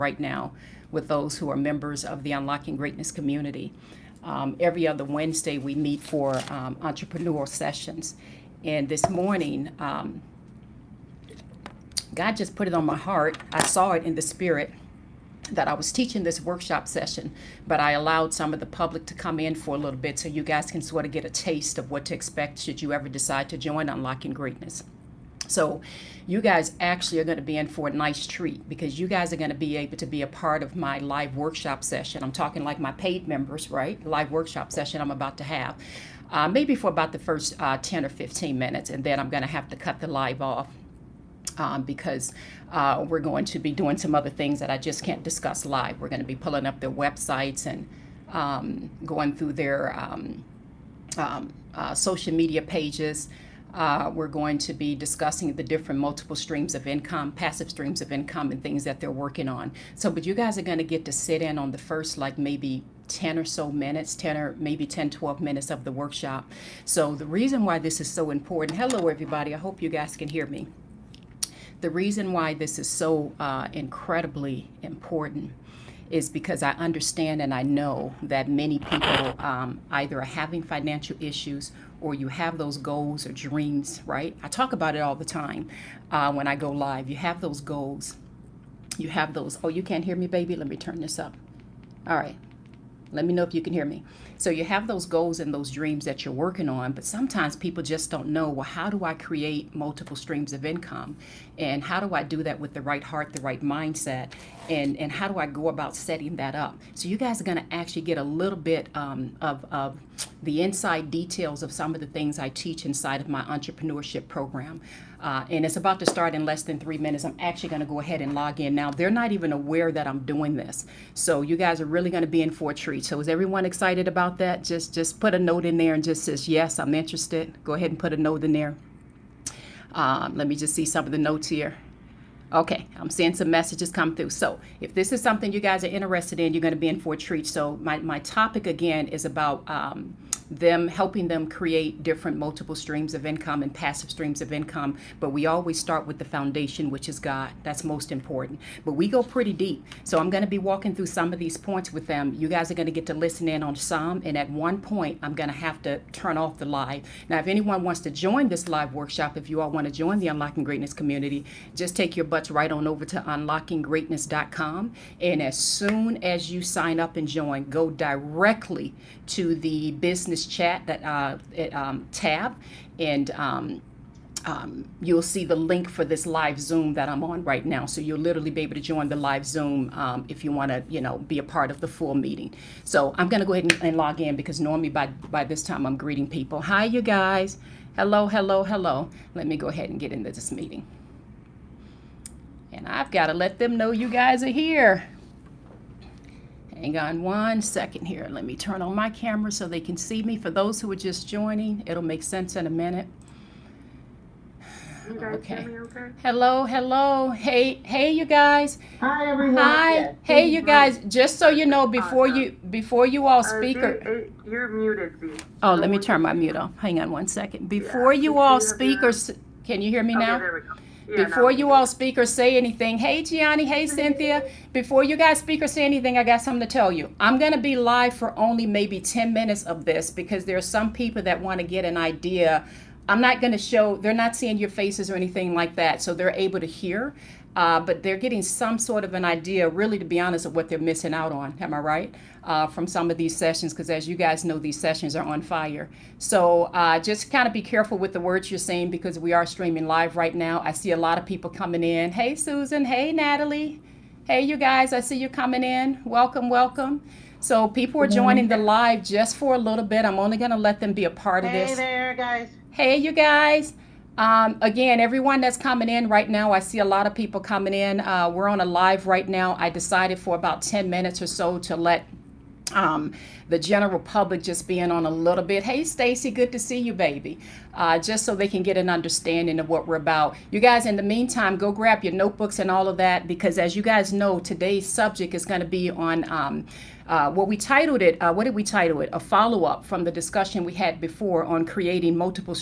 right now with those who are members of the Unlocking Greatness community. Every other Wednesday, we meet for entrepreneurial sessions. And this morning, God just put it on my heart. I saw it in the spirit that I was teaching this workshop session, but I allowed some of the public to come in for a little bit so you guys can sort of get a taste of what to expect should you ever decide to join Unlocking Greatness. So you guys actually are going to be in for a nice treat because you guys are going to be able to be a part of my live workshop session. I'm talking like my paid members, right? Live workshop session I'm about to have. Maybe for about the first 10 or 15 minutes, and then I'm going to have to cut the live off because we're going to be doing some other things that I just can't discuss live. We're going to be pulling up their websites and going through their social media pages. We're going to be discussing the different multiple streams of income, passive streams of income, and things that they're working on. So, but you guys are going to get to sit in on the first, like maybe 10 or so minutes, 10 or maybe 10, 12 minutes of the workshop. So the reason why this is so important, hello everybody, I hope you guys can hear me. The reason why this is so incredibly important is because I understand and I know that many people either are having financial issues or you have those goals or dreams, right? I talk about it all the time when I go live. You have those goals. You have those, oh, you can't hear me, baby? Let me turn this up. All right. Let me know if you can hear me. So you have those goals and those dreams that you're working on, but sometimes people just don't know, well, how do I create multiple streams of income? And how do I do that with the right heart, the right mindset? And how do I go about setting that up? So you guys are going to actually get a little bit of the inside details of some of the things I teach inside of my entrepreneurship program. And it's about to start in less than 3 minutes. I'm actually going to go ahead and log in now. They're not even aware that I'm doing this. So you guys are really going to be in for a treat. So is everyone excited about that? Just put a note in there and just says, yes, I'm interested. Go ahead and put a note in there. Let me just see some of the notes here. Okay, I'm seeing some messages come through. So if this is something you guys are interested in, you're going to be in for a treat. So my topic again is about helping them create different multiple streams of income and passive streams of income. But we always start with the foundation, which is God. That's most important. But we go pretty deep. So I'm going to be walking through some of these points with them. You guys are going to get to listen in on some. And at one point, I'm going to have to turn off the live. Now, if anyone wants to join this live workshop, if you all want to join the Unlocking Greatness community, just take your butts right on over to unlockinggreatness.com. And as soon as you sign up and join, go directly to the business chat that tab, and you'll see the link for this live Zoom that I'm on right now. So you'll literally be able to join the live Zoom if you want to, be a part of the full meeting. So I'm going to go ahead and log in because normally by this time I'm greeting people. Hi, you guys. Hello, hello, hello. Let me go ahead and get into this meeting. And I've got to let them know you guys are here. Hang on one second here. Let me turn on my camera so they can see me. For those who are just joining, it'll make sense in a minute. You guys hear me okay? Hello, hello. Hey, you guys. Hi, everyone. Hi. Yes. Hey, you guys. Just so you know, before you all speak. You're muted, Z. Oh, let me turn my mute off. Hang on one second. Before you all speak or can you hear me now? Okay, there we go. Yeah, Before you all speak or say anything, hey Gianni, hey Cynthia, before you guys speak or say anything, I got something to tell you. I'm going to be live for only maybe 10 minutes of this because there are some people that want to get an idea. I'm not going to show, they're not seeing your faces or anything like that, so they're able to hear, but they're getting some sort of an idea, really, to be honest, of what they're missing out on. Am I right? From some of these sessions, because as you guys know, these sessions are on fire. So just kind of be careful with the words you're saying because we are streaming live right now. I see a lot of people coming in. Hey, Susan. Hey, Natalie. Hey, you guys. I see you coming in. Welcome, welcome. So people are joining the live just for a little bit. I'm only going to let them be a part of this. Hey there, guys. Hey, you guys. Again, everyone that's coming in right now, I see a lot of people coming in. We're on a live right now. I decided for about 10 minutes or so to let the general public just being on a little bit. Hey, Stacy, good to see you, baby. Just so they can get an understanding of what we're about. You guys, in the meantime, go grab your notebooks and all of that, because as you guys know, today's subject is going to be on what we titled it. What did we title it? A follow-up from the discussion we had before on creating multiple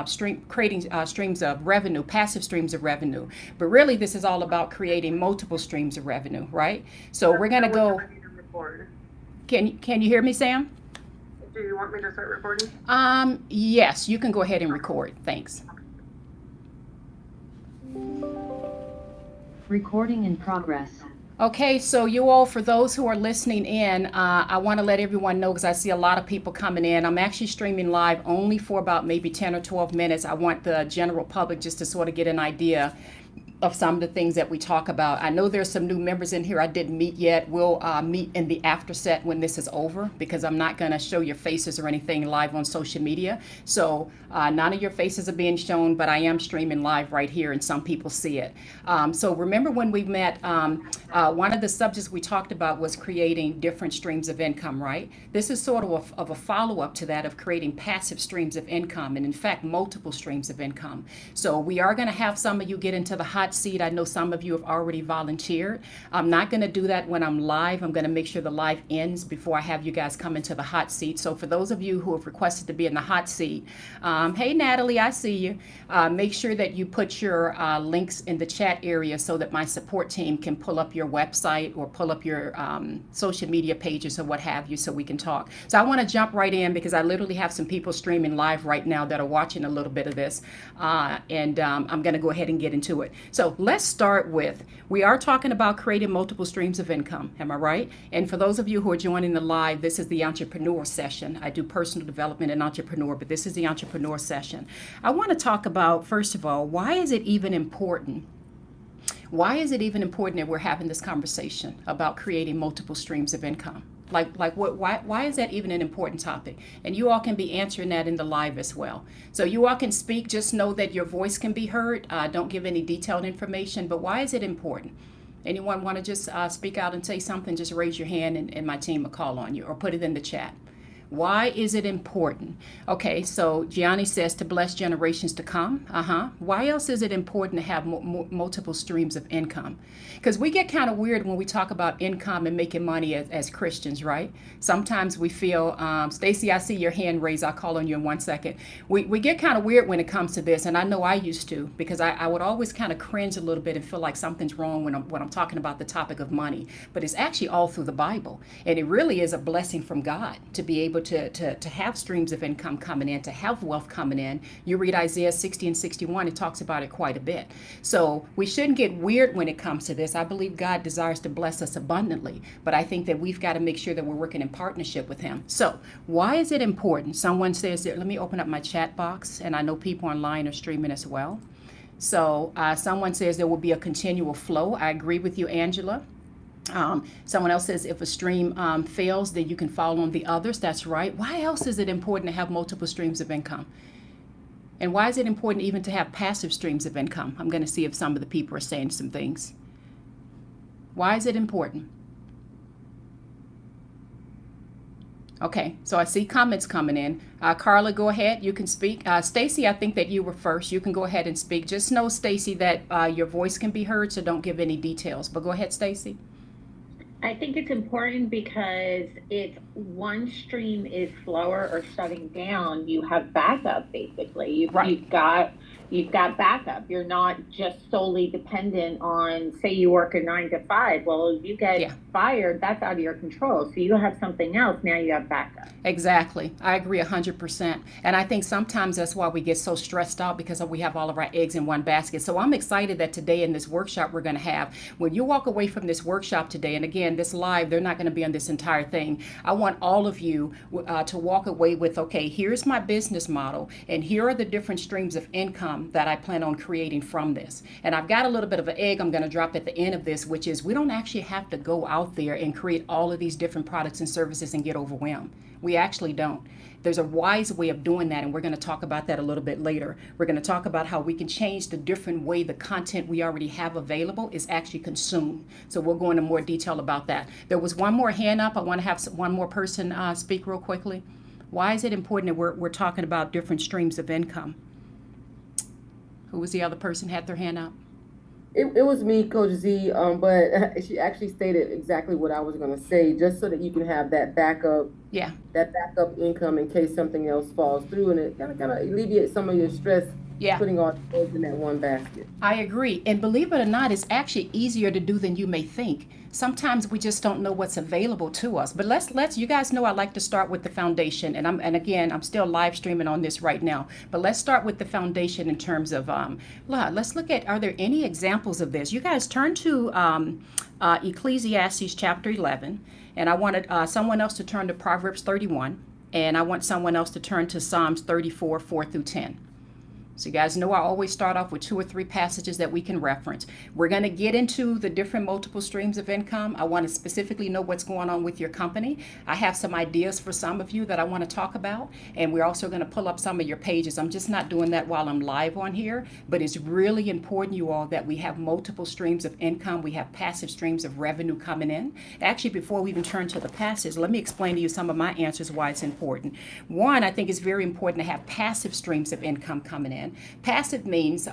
streams of revenue, passive streams of revenue. But really, this is all about creating multiple streams of revenue, right? So we're going to go. Can you hear me, Sam? Do you want me to start recording? Yes, you can go ahead and record. Thanks. Recording in progress. Okay, so you all, for those who are listening in, I want to let everyone know, because I see a lot of people coming in. I'm actually streaming live only for about maybe 10 or 12 minutes. I want the general public just to sort of get an idea of some of the things that we talk about. I know there's some new members in here I didn't meet yet. We'll meet in the after set when this is over, because I'm not going to show your faces or anything live on social media. So none of your faces are being shown, but I am streaming live right here, and some people see it. So remember when we met, one of the subjects we talked about was creating different streams of income, right? This is sort of a follow-up to that, of creating passive streams of income, and in fact, multiple streams of income. So we are going to have some of you get into the hot seat. I know some of you have already volunteered. I'm not going to do that when I'm live. I'm going to make sure the live ends before I have you guys come into the hot seat. So for those of you who have requested to be in the hot seat, hey Natalie, I see you. Make sure that you put your links in the chat area so that my support team can pull up your website or pull up your social media pages or what have you, so we can talk. So I want to jump right in, because I literally have some people streaming live right now that are watching a little bit of this, and I'm going to go ahead and get into it. So let's start with, we are talking about creating multiple streams of income, am I right? And for those of you who are joining the live, this is the entrepreneur session. I do personal development and entrepreneur, but this is the entrepreneur session. I want to talk about, first of all, why is it even important? Why is it even important that we're having this conversation about creating multiple streams of income? Why is that even an important topic? And you all can be answering that in the live as well. So you all can speak, just know that your voice can be heard. Don't give any detailed information, but why is it important? Anyone want to just speak out and say something? Just raise your hand, and my team will call on you, or put it in the chat. Why is it important? Okay, so Gianni says to bless generations to come. Why else is it important to have multiple streams of income? Because we get kind of weird when we talk about income and making money as Christians, right? Sometimes we feel, Stacy, I see your hand raised. I'll call on you in 1 second. We get kind of weird when it comes to this, and I know I used to, because I would always kind of cringe a little bit and feel like something's wrong when I'm talking about the topic of money. But it's actually all through the Bible, and it really is a blessing from God to be able to have streams of income coming in, to have wealth coming in. You read Isaiah 60 and 61, it talks about it quite a bit. So we shouldn't get weird when it comes to this. I believe God desires to bless us abundantly, but I think that we've got to make sure that we're working in partnership with him. So why is it important? Someone says that, let me open up my chat box, and I know people online are streaming as well. So someone says there will be a continual flow. I agree with you, Angela. Someone else says if a stream fails, then you can follow on the others. That's right. Why else is it important to have multiple streams of income? And why is it important even to have passive streams of income? I'm going to see if some of the people are saying some things. Why is it important? Okay, so I see comments coming in. Carla, go ahead. You can speak. Stacy, I think that you were first. You can go ahead and speak. Just know, Stacy, that your voice can be heard, so don't give any details. But go ahead, Stacy. I think it's important because if one stream is slower or shutting down, you have backup. Basically, you've got backup. You're not just solely dependent on, say you work a 9 to 5. Well, if you get fired, that's out of your control. So you have something else. Now you have backup. Exactly. I agree 100%. And I think sometimes that's why we get so stressed out, because we have all of our eggs in one basket. So I'm excited that today in this workshop we're going to have, when you walk away from this workshop today, and again, this live, they're not going to be on this entire thing. I want all of you to walk away with, okay, here's my business model, and here are the different streams of income that I plan on creating from this. And I've got a little bit of an egg I'm going to drop at the end of this, which is we don't actually have to go out there and create all of these different products and services and get overwhelmed. We actually don't. There's a wise way of doing that, and we're going to talk about that a little bit later. We're going to talk about how we can change the different way the content we already have available is actually consumed. So we'll go into more detail about that. There was one more hand up. I want to have one more person speak real quickly. Why is it important that we're talking about different streams of income? Who was the other person had their hand up? It was me, Coach Z, but she actually stated exactly what I was going to say, just so that you can have that backup, income in case something else falls through, and it kind of alleviates some of your stress. Putting all the eggs in that one basket. I agree. And believe it or not, it's actually easier to do than you may think. Sometimes we just don't know what's available to us. But let's you guys know I like to start with the foundation. And again, I'm still live streaming on this right now. But let's start with the foundation in terms of let's look at, are there any examples of this? You guys turn to Ecclesiastes chapter 11. And I wanted someone else to turn to Proverbs 31. And I want someone else to turn to Psalms 34, 4 through 10. So you guys know I always start off with 2 or 3 passages that we can reference. We're going to get into the different multiple streams of income. I want to specifically know what's going on with your company. I have some ideas for some of you that I want to talk about. And we're also going to pull up some of your pages. I'm just not doing that while I'm live on here. But it's really important, you all, that we have multiple streams of income. We have passive streams of revenue coming in. Actually, before we even turn to the passage, let me explain to you some of my answers why it's important. One, I think it's very important to have passive streams of income coming in. Passive means,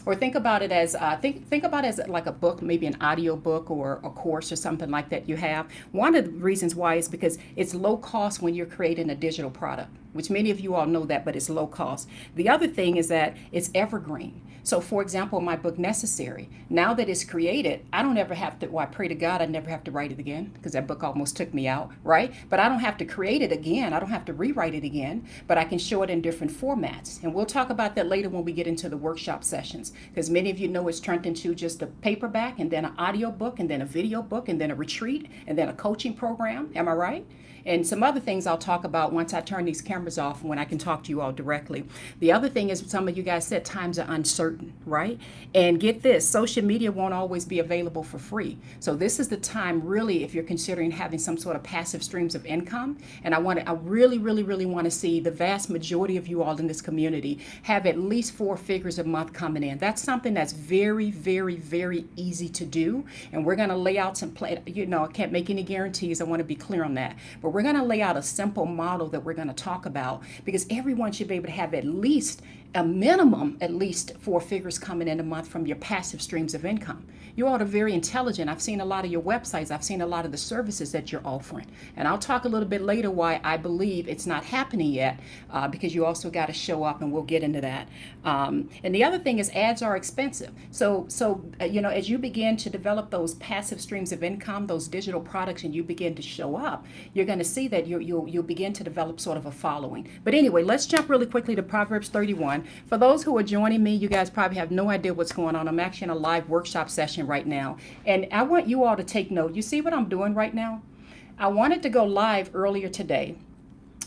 or think about it as think about it as like a book, maybe an audio book or a course or something like that you have. One of the reasons why is because it's low cost when you're creating a digital product, which many of you all know that, but it's low cost. The other thing is that it's evergreen. So for example, my book Necessary, now that it's created, I don't ever have to, well, I pray to God I never have to write it again, because that book almost took me out, right? But I don't have to create it again. I don't have to rewrite it again, but I can show it in different formats. And we'll talk about that later when we get into the workshop sessions, because many of you know it's turned into just a paperback and then an audio book and then a video book and then a retreat and then a coaching program. Am I right? And some other things I'll talk about once I turn these cameras off, when I can talk to you all directly. The other thing is, some of you guys said times are uncertain, right? And get this, social media won't always be available for free. So this is the time really, if you're considering having some sort of passive streams of income. And I really want to see the vast majority of you all in this community have at least 4 figures a month coming in. That's something that's very, very, very easy to do. And we're going to lay out some, I can't make any guarantees. I want to be clear on that. But we're going to lay out a simple model that we're going to talk about, because everyone should be able to have at least a minimum, at least 4 figures coming in a month from your passive streams of income. You all are very intelligent. I've seen a lot of your websites. I've seen a lot of the services that you're offering. And I'll talk a little bit later why I believe it's not happening yet, because you also got to show up, and we'll get into that. And the other thing is ads are expensive. So as you begin to develop those passive streams of income, those digital products, and you begin to show up, you're going to see that you'll begin to develop sort of a following. But anyway, let's jump really quickly to Proverbs 31. For those who are joining me, you guys probably have no idea what's going on. I'm actually in a live workshop session right now. And I want you all to take note. You see what I'm doing right now? I wanted to go live earlier today.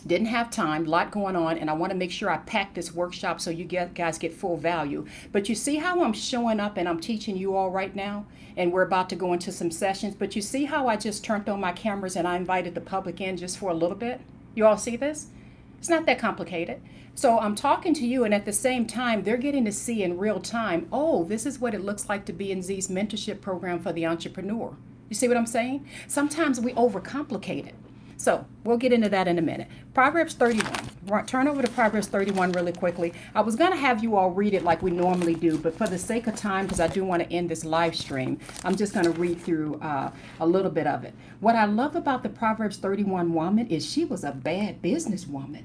Didn't have time, a lot going on, and I want to make sure I pack this workshop so you guys get full value. But you see how I'm showing up and I'm teaching you all right now? And we're about to go into some sessions. But you see how I just turned on my cameras and I invited the public in just for a little bit? You all see this? It's not that complicated. So I'm talking to you, and at the same time, they're getting to see in real time, oh, this is what it looks like to be in Z's mentorship program for the entrepreneur. You see what I'm saying? Sometimes we overcomplicate it. So we'll get into that in a minute. Proverbs 31. Turn over to Proverbs 31 really quickly. I was going to have you all read it like we normally do, but for the sake of time, because I do want to end this live stream, I'm just going to read through a little bit of it. What I love about the Proverbs 31 woman is she was a bad businesswoman.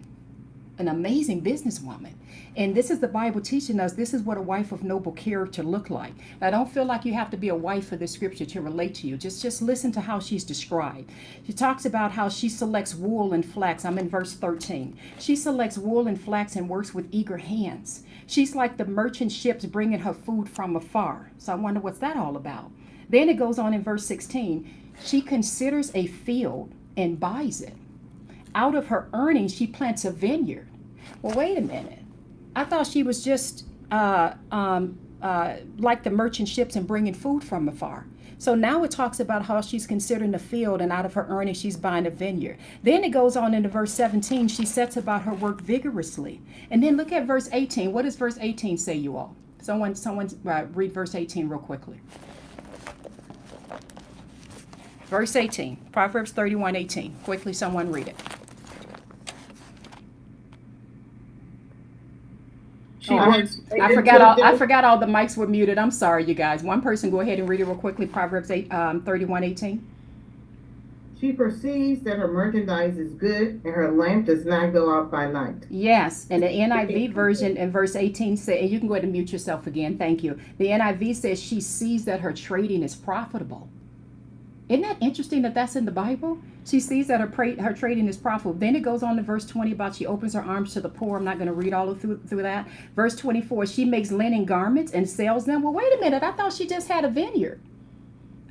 An amazing businesswoman. And this is the Bible teaching us this is what a wife of noble character look like. Now, I don't feel like you have to be a wife for this scripture to relate to you. Just listen to how she's described. She talks about how she selects wool and flax. I'm in verse 13. She selects wool and flax and works with eager hands. She's like the merchant ships bringing her food from afar. So I wonder what's that all about. Then it goes on in verse 16. She considers a field and buys it. Out of her earnings, she plants a vineyard. Well, wait a minute. I thought she was just like the merchant ships and bringing food from afar. So now it talks about how she's considering the field, and out of her earnings she's buying a vineyard. Then it goes on into verse 17. She sets about her work vigorously. And then look at verse 18. What does verse 18 say, you all? Someone read verse 18 real quickly. Verse 18, Proverbs 31:18. Quickly, someone read it. I forgot all the mics were muted. I'm sorry, you guys. One person go ahead and read it real quickly. Proverbs 31:18. She perceives that her merchandise is good, and her lamp does not go out by night. Yes, and the NIV version in verse 18 says, and you can go ahead and mute yourself again, thank you. The NIV says she sees that her trading is profitable. Isn't that interesting that that's in the Bible? She sees that her trading is profitable. Then it goes on to verse 20 about she opens her arms to the poor. I'm not going to read all through that. Verse 24, she makes linen garments and sells them. Well, wait a minute. I thought she just had a vineyard.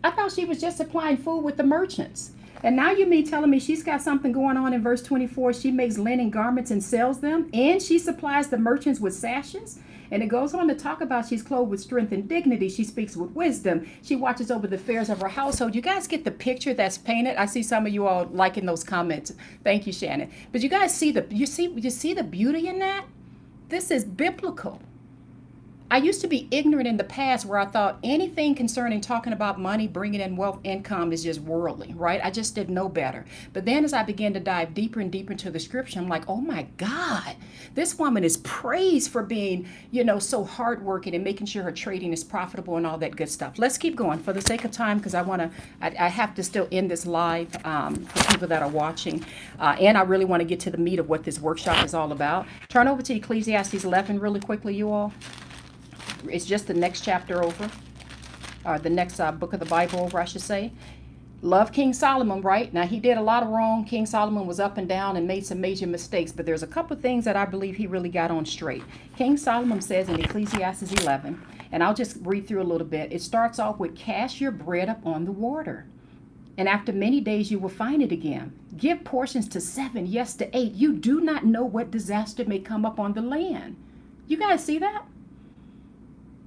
I thought she was just supplying food with the merchants. And now you mean telling me she's got something going on in verse 24. She makes linen garments and sells them, and she supplies the merchants with sashes. And it goes on to talk about she's clothed with strength and dignity. She speaks with wisdom. She watches over the affairs of her household. You guys get the picture that's painted? I see some of you all liking those comments. Thank you, Shannon. But you guys see you see the beauty in that? This is biblical. I used to be ignorant in the past where I thought anything concerning talking about money, bringing in wealth, income is just worldly, right? I just didn't know better. But then as I began to dive deeper and deeper into the scripture, I'm like, oh my God, this woman is praised for being, so hardworking and making sure her trading is profitable and all that good stuff. Let's keep going for the sake of time, because I have to still end this live for people that are watching. And I really want to get to the meat of what this workshop is all about. Turn over to Ecclesiastes 11 really quickly, you all. It's just the next chapter over, the next book of the Bible over, I should say. Love King Solomon, right? Now, he did a lot of wrong. King Solomon was up and down and made some major mistakes, but there's a couple of things that I believe he really got on straight. King Solomon says in Ecclesiastes 11, and I'll just read through a little bit. It starts off with, cast your bread upon the water, and after many days you will find it again. Give portions to 7, yes, to 8. You do not know what disaster may come upon the land. You guys see that?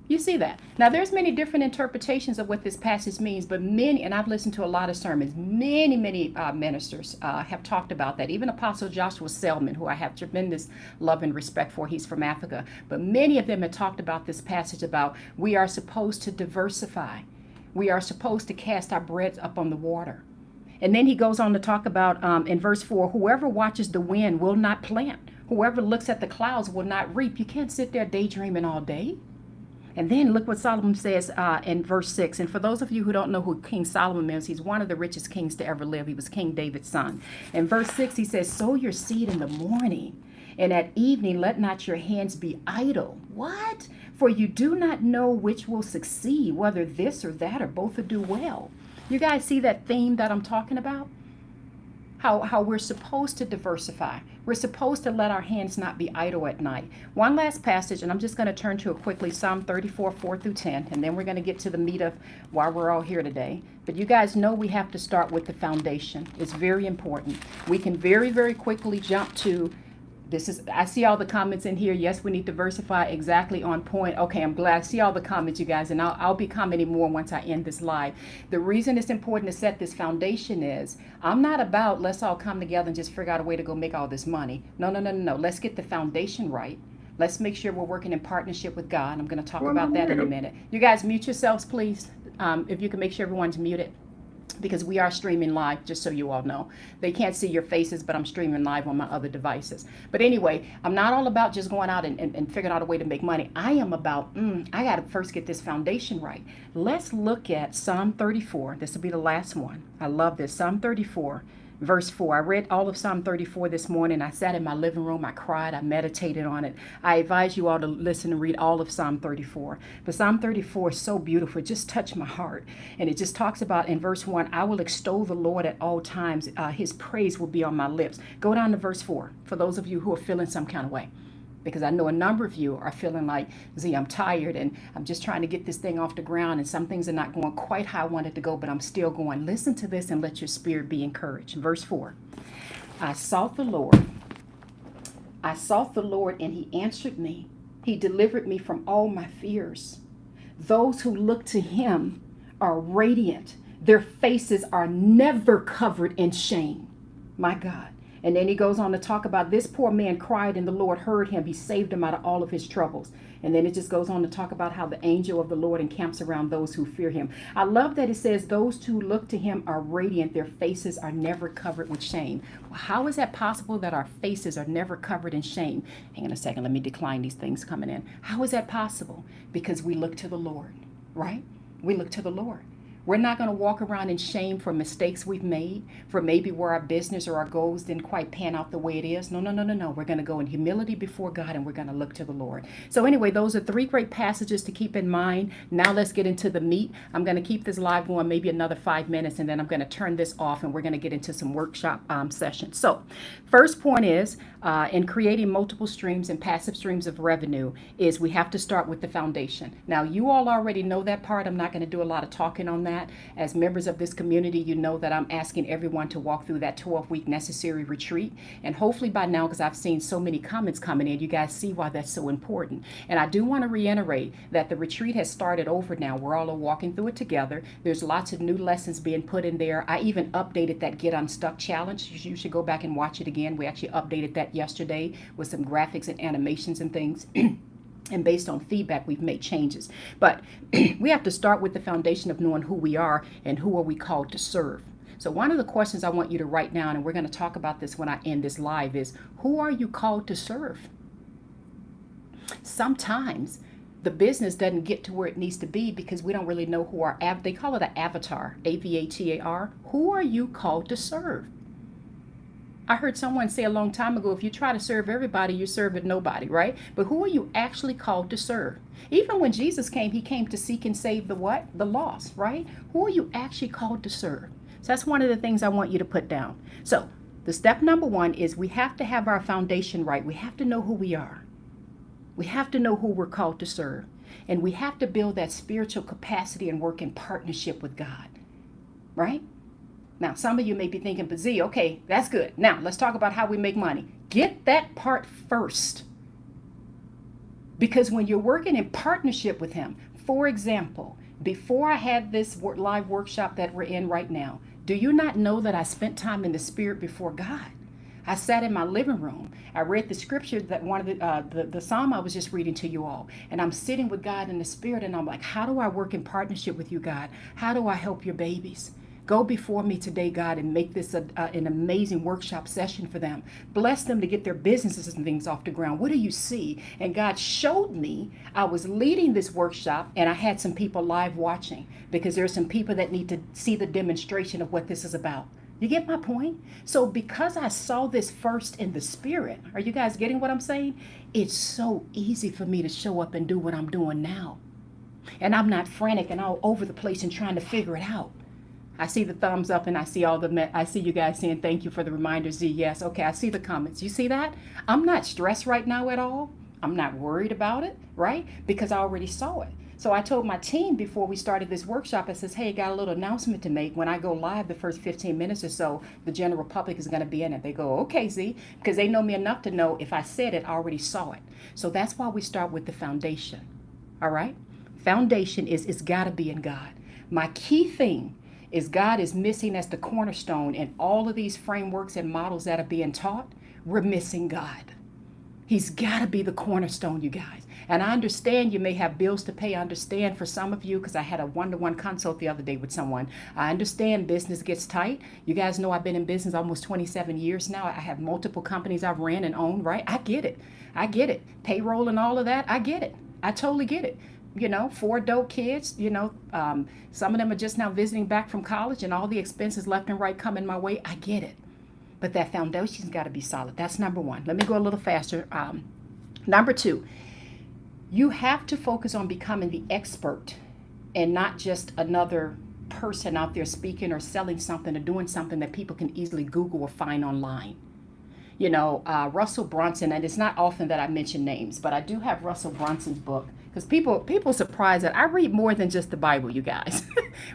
You see that? Now, there's many different interpretations of what this passage means, but many, and I've listened to a lot of sermons, many ministers have talked about that. Even Apostle Joshua Selman, who I have tremendous love and respect for, he's from Africa. But many of them have talked about this passage about we are supposed to diversify. We are supposed to cast our bread up on the water. And then he goes on to talk about, in verse 4, whoever watches the wind will not plant. Whoever looks at the clouds will not reap. You can't sit there daydreaming all day. And then look what Solomon says in verse 6. And for those of you who don't know who King Solomon is, he's one of the richest kings to ever live. He was King David's son. In verse 6, he says, sow your seed in the morning, and at evening let not your hands be idle. What? For you do not know which will succeed, whether this or that or both will do well. You guys see that theme that I'm talking about? How we're supposed to diversify. We're supposed to let our hands not be idle at night. One last passage, and I'm just going to turn to it quickly, Psalm 34, 4 through 10, and then we're going to get to the meat of why we're all here today. But you guys know we have to start with the foundation. It's very important. We can very, very quickly jump to I see all the comments in here. Yes, we need to diversify. Exactly on point. Okay, I'm glad I see all the comments, you guys, and I'll be commenting more once I end this live. The reason it's important to set this foundation is I'm not about let's all come together and just figure out a way to go make all this money. No. Let's get the foundation right. Let's make sure we're working in partnership with God. I'm going to talk about that in a minute. You guys mute yourselves, please. If you can make sure everyone's muted, because we are streaming live, just so you all know. They can't see your faces, but I'm streaming live on my other devices. But anyway, I'm not all about just going out and figuring out a way to make money. I am about, I got to first get this foundation right. Let's look at Psalm 34. This will be the last one. I love this. Psalm 34. Verse 4. I read all of Psalm 34 this morning. I sat in my living room. I cried. I meditated on it. I advise you all to listen and read all of Psalm 34. But Psalm 34 is so beautiful. It just touched my heart. And it just talks about in verse 1, I will extol the Lord at all times. His praise will be on my lips. Go down to verse 4 for those of you who are feeling some kind of way. Because I know a number of you are feeling like, Z, I'm tired and I'm just trying to get this thing off the ground and some things are not going quite how I wanted to go, but I'm still going. Listen to this and let your spirit be encouraged. Verse 4, I sought the Lord and he answered me. He delivered me from all my fears. Those who look to him are radiant. Their faces are never covered in shame. My God. And then he goes on to talk about this poor man cried and the Lord heard him. He saved him out of all of his troubles. And then it just goes on to talk about how the angel of the Lord encamps around those who fear him. I love that it says those who look to him are radiant. Their faces are never covered with shame. Well, how is that possible that our faces are never covered in shame? Hang on a second. Let me decline these things coming in. How is that possible? Because we look to the Lord, right? We look to the Lord. We're not going to walk around in shame for mistakes we've made, for maybe where our business or our goals didn't quite pan out the way it is. No. We're going to go in humility before God, and we're going to look to the Lord. So anyway, those are 3 great passages to keep in mind. Now let's get into the meat. I'm going to keep this live going maybe another 5 minutes, and then I'm going to turn this off, and we're going to get into some workshop sessions. So first point is, in creating multiple streams and passive streams of revenue, is we have to start with the foundation. Now, you all already know that part. I'm not going to do a lot of talking on that. As members of this community, you know that I'm asking everyone to walk through that 12-week necessary retreat. And hopefully by now, because I've seen so many comments coming in, you guys see why that's so important. And I do want to reiterate that the retreat has started over now. We're all walking through it together. There's lots of new lessons being put in there. I even updated that Get Unstuck challenge. You should go back and watch it again. We actually updated that yesterday with some graphics and animations and things. And based on feedback, we've made changes. But we have to start with the foundation of knowing who we are and who are we called to serve. So one of the questions I want you to write down, and we're going to talk about this when I end this live, is who are you called to serve? Sometimes the business doesn't get to where it needs to be because we don't really know who our, they call it an avatar, AVATAR. Who are you called to serve? I heard someone say a long time ago, if you try to serve everybody, you're serving nobody, right? But who are you actually called to serve? Even when Jesus came, he came to seek and save the what? The lost, right? Who are you actually called to serve? So that's one of the things I want you to put down. So the step number 1 is we have to have our foundation right. We have to know who we are. We have to know who we're called to serve. And we have to build that spiritual capacity and work in partnership with God, right? Now, some of you may be thinking, but Z, okay, that's good. Now, let's talk about how we make money. Get that part first. Because when you're working in partnership with him, for example, before I had this live workshop that we're in right now, do you not know that I spent time in the Spirit before God? I sat in my living room. I read the scripture that one of the psalm I was just reading to you all. And I'm sitting with God in the Spirit, and I'm like, how do I work in partnership with you, God? How do I help your babies? Go before me today, God, and make this an amazing workshop session for them. Bless them to get their businesses and things off the ground. What do you see? And God showed me I was leading this workshop, and I had some people live watching because there are some people that need to see the demonstration of what this is about. You get my point? So because I saw this first in the Spirit, are you guys getting what I'm saying? It's so easy for me to show up and do what I'm doing now. And I'm not frantic and all over the place and trying to figure it out. I see the thumbs up, and I see I see you guys saying thank you for the reminder, Z. Yes, okay, I see the comments. You see that? I'm not stressed right now at all. I'm not worried about it, right? Because I already saw it. So I told my team before we started this workshop, I says, hey, got a little announcement to make. When I go live the first 15 minutes or so, the general public is going to be in it. They go, okay, Z, because they know me enough to know if I said it, I already saw it. So that's why we start with the foundation, all right? Foundation is it's got to be in God. My key thing is God is missing as the cornerstone in all of these frameworks and models that are being taught. We're missing God. He's got to be the cornerstone, you guys. And I understand you may have bills to pay. I understand for some of you, because I had a one-to-one consult the other day with someone. I understand business gets tight. You guys know I've been in business almost 27 years now. I have multiple companies I've ran and owned, right? I get it. I get it. Payroll and all of that, I get it. I totally get it. 4 adult kids, some of them are just now visiting back from college, and all the expenses left and right coming my way. I get it. But that foundation's got to be solid. That's number 1. Let me go a little faster. Number 2, you have to focus on becoming the expert and not just another person out there speaking or selling something or doing something that people can easily Google or find online. Russell Brunson, and it's not often that I mention names, but I do have Russell Brunson's book, because people are surprised that I read more than just the Bible, you guys.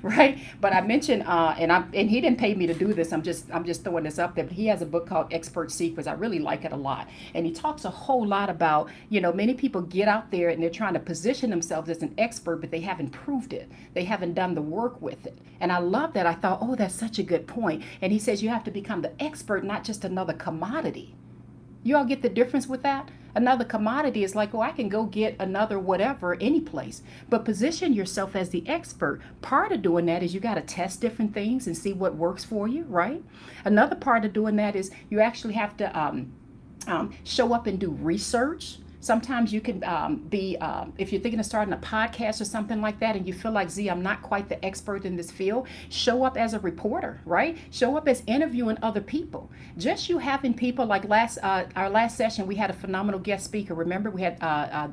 right? But I mentioned, and he didn't pay me to do this. I'm just throwing this up there. But he has a book called Expert Secrets. I really like it a lot, and he talks a whole lot about, many people get out there and they're trying to position themselves as an expert, but they haven't proved it. They haven't done the work with it. And I love that. I thought, oh, that's such a good point. And he says you have to become the expert, not just another commodity. You all get the difference with that? Another commodity is like, oh, I can go get another whatever any place. But position yourself as the expert. Part of doing that is you got to test different things and see what works for you, right? Another part of doing that is you actually have to show up and do research. Sometimes you can if you're thinking of starting a podcast or something like that and you feel like, I'm not quite the expert in this field, show up as a reporter, right? Show up as interviewing other people. Just you having people like our last session, we had a phenomenal guest speaker. Remember, we had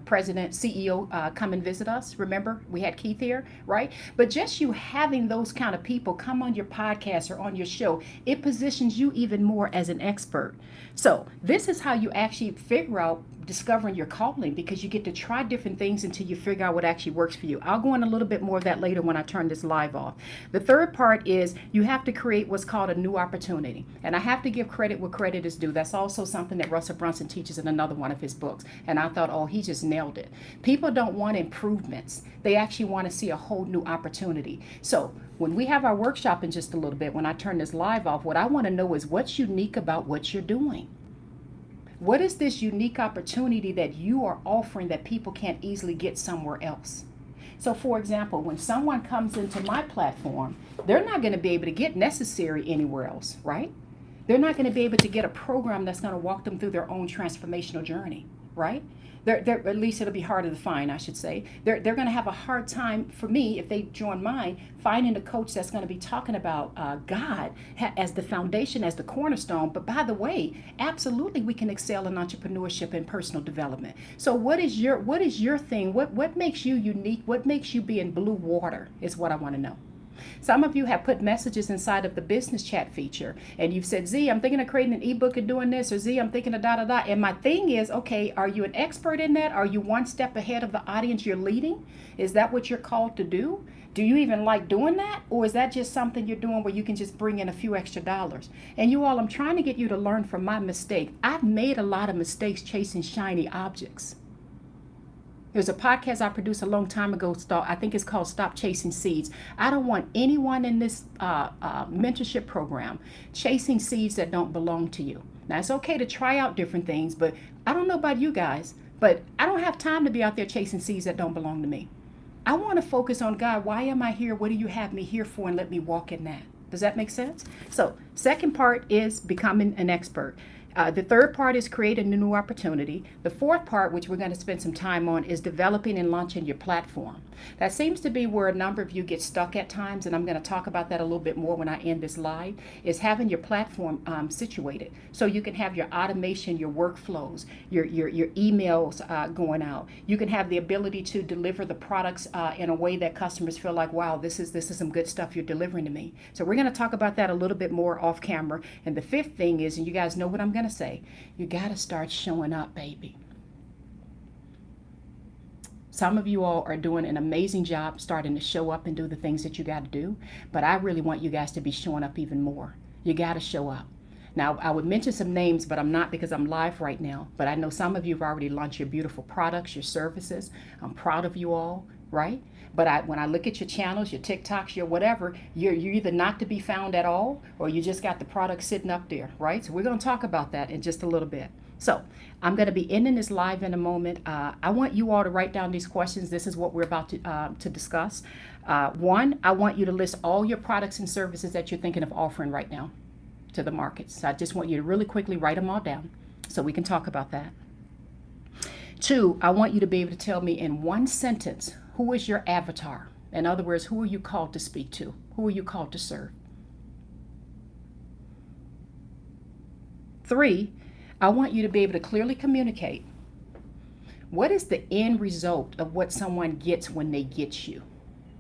President, CEO come and visit us. Remember, we had Keith here, right? But just you having those kind of people come on your podcast or on your show, it positions you even more as an expert. So this is how you actually figure out discovering your calling, because you get to try different things until you figure out what actually works for you. I'll go into a little bit more of that later when I turn this live off. The third part is you have to create what's called a new opportunity. And I have to give credit where credit is due. That's also something that Russell Brunson teaches in another one of his books. And I thought, oh, he just nailed it. People don't want improvements. They actually want to see a whole new opportunity. So when we have our workshop in just a little bit, when I turn this live off, what I want to know is what's unique about what you're doing. What is this unique opportunity that you are offering that people can't easily get somewhere else? So for example, when someone comes into my platform, they're not going to be able to get necessary anywhere else, right? They're not going to be able to get a program that's going to walk them through their own transformational journey, right? They're, at least it'll be harder to find, I should say. They're going to have a hard time, for me, if they join mine, finding a coach that's going to be talking about God as the foundation, as the cornerstone. But by the way, absolutely, we can excel in entrepreneurship and personal development. So what is your thing? What makes you unique? What makes you be in blue water is what I want to know. Some of you have put messages inside of the business chat feature and you've said, I'm thinking of creating an ebook and doing this, or I'm thinking of da-da-da. And my thing is, okay, are you an expert in that? Are you one step ahead of the audience you're leading? Is that what you're called to do? Do you even like doing that? Or is that just something you're doing where you can just bring in a few extra dollars? And you all, I'm trying to get you to learn from my mistake. I've made a lot of mistakes chasing shiny objects. There's a podcast I produced a long time ago. I think it's called Stop Chasing Seeds. I don't want anyone in this mentorship program chasing seeds that don't belong to you. Now, it's okay to try out different things, but I don't know about you guys, but I don't have time to be out there chasing seeds that don't belong to me. I want to focus on God. Why am I here? What do you have me here for? And let me walk in that. Does that make sense? So, second part is becoming an expert. The third part is create a new opportunity. The fourth part, which we're going to spend some time on, is developing and launching your platform. That seems to be where a number of you get stuck at times, and I'm going to talk about that a little bit more when I end this live, is having your platform situated so you can have your automation, your workflows, your emails going out. You can have the ability to deliver the products in a way that customers feel like, wow, this is some good stuff you're delivering to me. So we're going to talk about that a little bit more off camera. And the fifth thing is, and you guys know what I'm going to say, you got to start showing up, baby. Some of you all are doing an amazing job starting to show up and do the things that you got to do, but I really want you guys to be showing up even more. You got to show up. Now, I would mention some names, but I'm not, because I'm live right now, but I know some of you have already launched your beautiful products, your services. I'm proud of you all, right? But when I look at your channels, your TikToks, your whatever, you're either not to be found at all, or you just got the product sitting up there, right? So we're going to talk about that in just a little bit. So I'm going to be ending this live in a moment. I want you all to write down these questions. This is what we're about to discuss. One, I want you to list all your products and services that you're thinking of offering right now to the market. So I just want you to really quickly write them all down so we can talk about that. Two, I want you to be able to tell me in one sentence, who is your avatar? In other words, who are you called to speak to? Who are you called to serve? Three, I want you to be able to clearly communicate. What is the end result of what someone gets when they get you?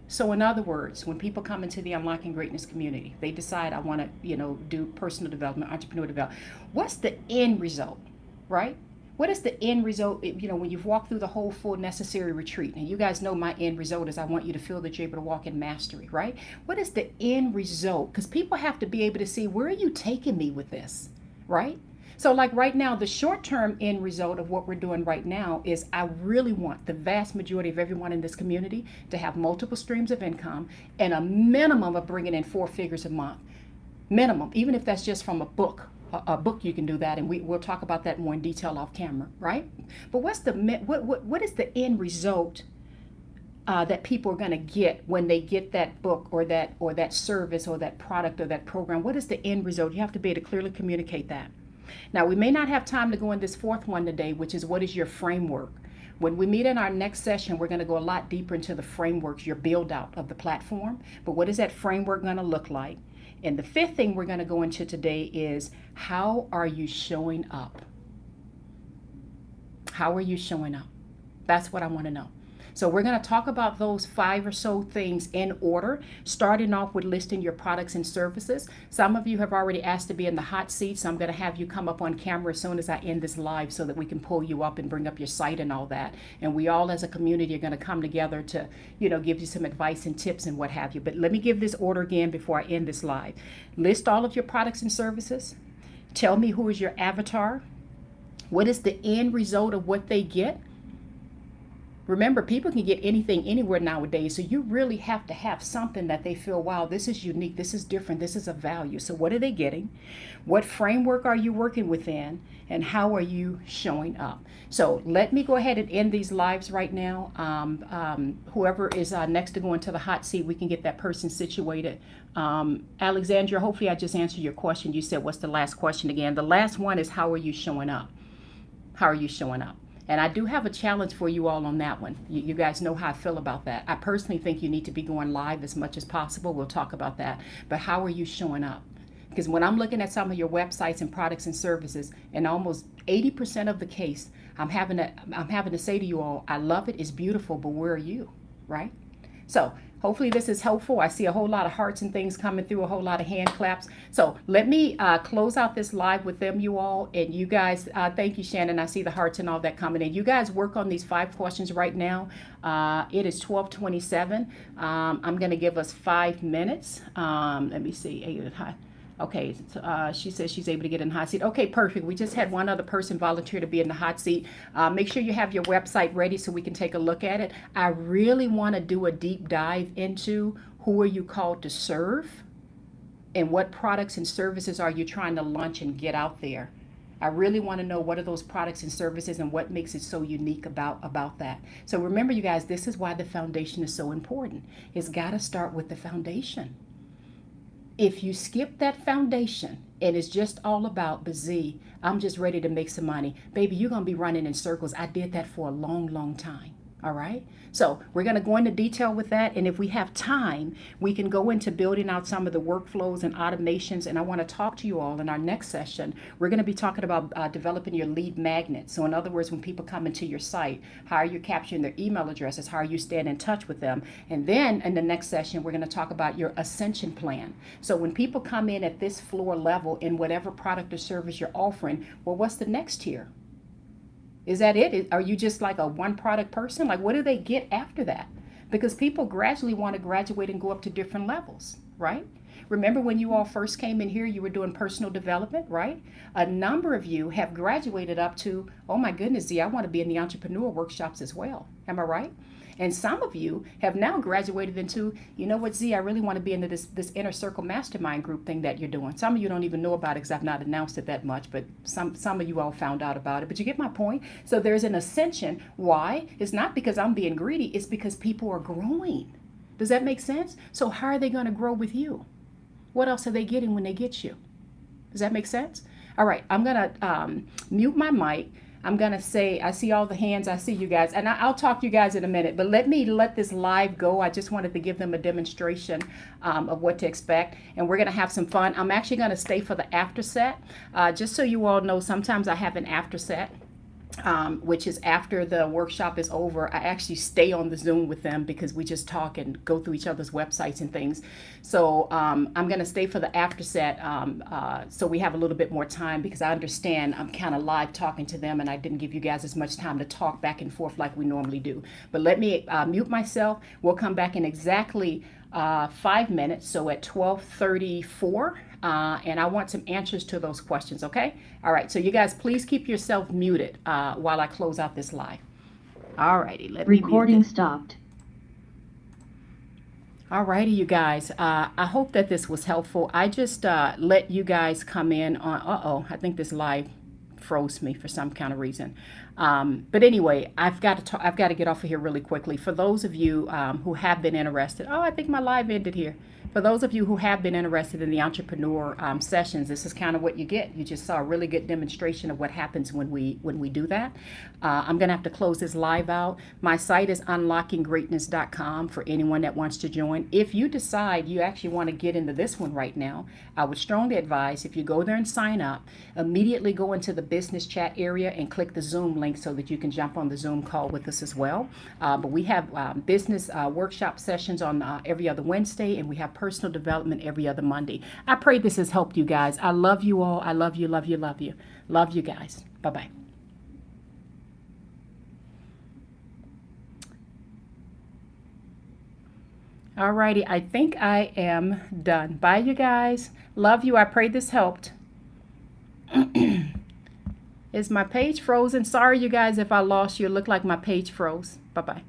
So in other words, when people come into the Unlocking Greatness community, they decide, I want to, do personal development, entrepreneur development. What's the end result, right? What is the end result? When you've walked through the whole full necessary retreat, and you guys know my end result is I want you to feel that you're able to walk in mastery, right? What is the end result? Because people have to be able to see, where are you taking me with this, right? So like right now, the short-term end result of what we're doing right now is I really want the vast majority of everyone in this community to have multiple streams of income and a minimum of bringing in 4 figures a month. Minimum, even if that's just from a book. A book, you can do that, and we'll talk about that more in detail off camera, right? But what is the end result that people are going to get when they get that book or that service or that product or that program? What is the end result? You have to be able to clearly communicate that. Now, we may not have time to go in this fourth one today, which is what is your framework? When we meet in our next session, we're going to go a lot deeper into the frameworks, your build out of the platform. But what is that framework going to look like? And the fifth thing we're going to go into today is, how are you showing up? How are you showing up? That's what I want to know. So we're going to talk about those 5 or so things in order, starting off with listing your products and services. Some of you have already asked to be in the hot seat, so I'm going to have you come up on camera as soon as I end this live so that we can pull you up and bring up your site and all that. And we all as a community are going to come together to, give you some advice and tips and what have you. But let me give this order again before I end this live. List all of your products and services. Tell me who is your avatar. What is the end result of what they get? Remember, people can get anything anywhere nowadays, so you really have to have something that they feel, wow, this is unique, this is different, this is a value. So what are they getting? What framework are you working within? And how are you showing up? So let me go ahead and end these lives right now. Whoever is next to go into the hot seat, we can get that person situated. Alexandra, hopefully I just answered your question. You said, what's the last question again? The last one is, how are you showing up? How are you showing up? And I do have a challenge for you all on that one. You guys know how I feel about that. I personally think you need to be going live as much as possible. We'll talk about that. But how are you showing up? Because when I'm looking at some of your websites and products and services, in almost 80% of the case, I'm having to say to you all, I love it, it's beautiful, but where are you, right? So hopefully this is helpful. I see a whole lot of hearts and things coming through, a whole lot of hand claps. So let me close out this live with them, you all. And you guys, thank you, Shannon. I see the hearts and all that coming in. You guys work on these 5 questions right now. It is 12:27. I'm going to give us 5 minutes. Let me see. Okay, she says she's able to get in the hot seat. Okay, perfect. We just had one other person volunteer to be in the hot seat. Make sure you have your website ready so we can take a look at it. I really want to do a deep dive into who are you called to serve and what products and services are you trying to launch and get out there. I really want to know what are those products and services and what makes it so unique about that. So remember, you guys, this is why the foundation is so important. It's got to start with the foundation. If you skip that foundation and it's just all about the Z, I'm just ready to make some money, baby, you're going to be running in circles. I did that for a long, long time. All right. So we're going to go into detail with that. And if we have time, we can go into building out some of the workflows and automations. And I want to talk to you all in our next session. We're going to be talking about developing your lead magnet. So in other words, when people come into your site, how are you capturing their email addresses? How are you staying in touch with them? And then in the next session, we're going to talk about your ascension plan. So when people come in at this floor level in whatever product or service you're offering, well, what's the next tier? Is that it? Are you just like a one product person? Like, what do they get after that? Because people gradually want to graduate and go up to different levels, right? Remember when you all first came in here, you were doing personal development, right? A number of you have graduated up to, oh my goodness, Z, I want to be in the entrepreneurial workshops as well. Am I right? And some of you have now graduated into, you know what, Z, I really want to be into this inner circle mastermind group thing that you're doing. Some of you don't even know about it because I've not announced it that much, but some of you all found out about it. But you get my point? So there's an ascension. Why? It's not because I'm being greedy. It's because people are growing. Does that make sense? So how are they going to grow with you? What else are they getting when they get you? Does that make sense? All right, I'm going to mute my mic. I'm going to say, I see all the hands. I see you guys. And I'll talk to you guys in a minute. But let me let this live go. I just wanted to give them a demonstration of what to expect. And we're going to have some fun. I'm actually going to stay for the after set. Just so you all know, sometimes I have an after set. which is after the workshop is over, I actually stay on the Zoom with them because we just talk and go through each other's websites and things. So I'm going to stay for the after set, so we have a little bit more time, because I understand I'm kind of live talking to them and I didn't give you guys as much time to talk back and forth like we normally do. But let me mute myself. We'll come back in exactly 5 minutes, so at 12:34. And I want some answers to those questions, okay? All right, so you guys, please keep yourself muted while I close out this live. All righty, let me Recording stopped. All righty, you guys. I hope that this was helpful. I just let you guys come in on, I think this live froze me for some kind of reason. But anyway, I've got to get off of here really quickly. For those of you who have been interested, I think my live ended here. For those of you who have been interested in the entrepreneur sessions, this is kind of what you get. You just saw a really good demonstration of what happens when we do that. I'm going to have to close this live out. My site is unlockinggreatness.com for anyone that wants to join. If you decide you actually want to get into this one right now, I would strongly advise, if you go there and sign up, immediately go into the business chat area and click the Zoom link so that you can jump on the Zoom call with us as well. But we have business workshop sessions on every other Wednesday, and we have personal development every other Monday. I pray this has helped you guys. I love you all. I love you, love you, love you. Love you guys. Bye-bye. All righty, I think I am done. Bye, you guys. Love you. I pray this helped. Is my page frozen? Sorry, you guys, if I lost you. It looked like my page froze. Bye-bye.